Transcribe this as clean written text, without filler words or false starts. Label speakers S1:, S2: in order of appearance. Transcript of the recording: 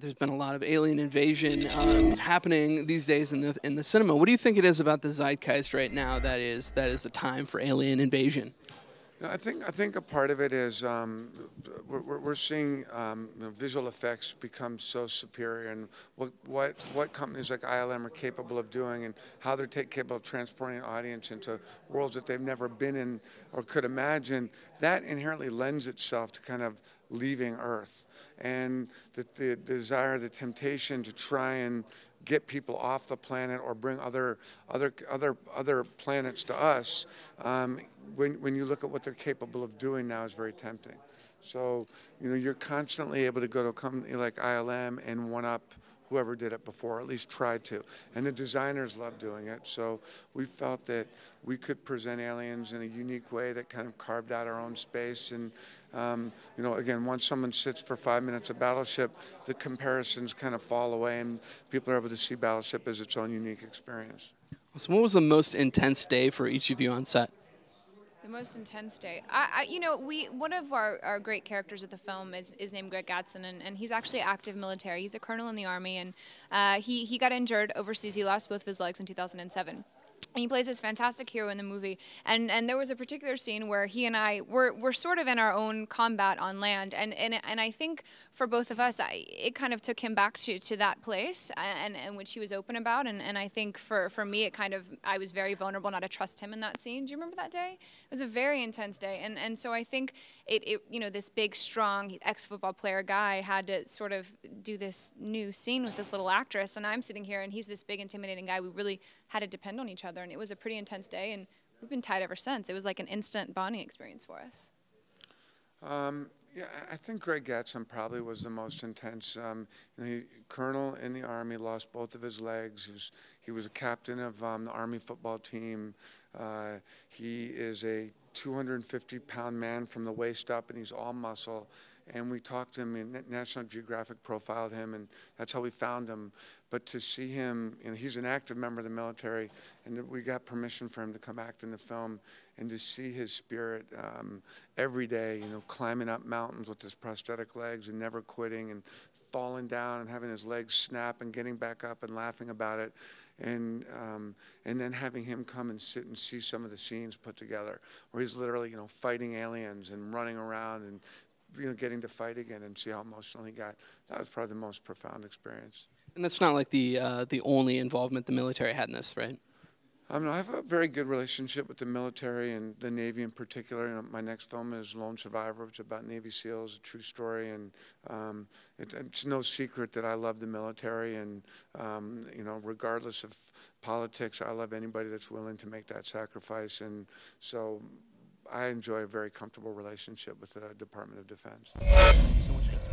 S1: there's been a lot of alien invasion happening these days in the cinema. What do you think it is about the zeitgeist right now that is the time for alien invasion?
S2: I think a part of it is we're seeing visual effects become so superior, and what companies like ILM are capable of doing, and how they're capable of transporting an audience into worlds that they've never been in or could imagine. That inherently lends itself to kind of leaving Earth, and the desire, the temptation to try and get people off the planet or bring other planets to us. When you look at what they're capable of doing now, is very tempting. So, you're constantly able to go to a company like ILM and one-up whoever did it before, or at least tried to. And the designers love doing it. So we felt that we could present aliens in a unique way that kind of carved out our own space. And, again, once someone sits for 5 minutes of Battleship, the comparisons kind of fall away, and people are able to see Battleship as its own unique experience.
S1: So what was the most intense day for each of you on set?
S3: The most intense day. One of our great characters of the film is named Greg Gatson, and he's actually active military. He's a colonel in the Army, and he got injured overseas. He lost both of his legs in 2007. He plays this fantastic hero in the movie, and there was a particular scene where he and I were sort of in our own combat on land, and I think for both of us, it kind of took him back to that place, and which he was open about, and I think for me, it kind of, I was very vulnerable not to trust him in that scene. Do you remember that day? It was a very intense day, and so I think this big, strong ex-football player guy had to sort of do this new scene with this little actress, and I'm sitting here, and he's this big, intimidating guy. We really had to depend on each other, and it was a pretty intense day, and we've been tied ever since. It was like an instant bonding experience for us.
S2: Yeah, I think Greg Gatson probably was the most intense. Colonel in the Army, lost both of his legs. He was a captain of the Army football team. He is a 250-pound man from the waist up, and he's all muscle. And we talked to him, and National Geographic profiled him, and that's how we found him. But to see him, he's an active member of the military, and we got permission for him to come act in the film, and to see his spirit every day, climbing up mountains with his prosthetic legs and never quitting, and falling down and having his legs snap and getting back up and laughing about it. And then having him come and sit and see some of the scenes put together, where he's literally, fighting aliens and running around and getting to fight again, and see how emotional he got. That was probably the most profound experience.
S1: And that's not like the only involvement the military had in this, right?
S2: I have a very good relationship with the military and the Navy in particular. My next film is Lone Survivor, which is about Navy SEALs, a true story. And it's no secret that I love the military, and regardless of politics, I love anybody that's willing to make that sacrifice. And so I enjoy a very comfortable relationship with the Department of Defense.
S1: Thank you so much, guys.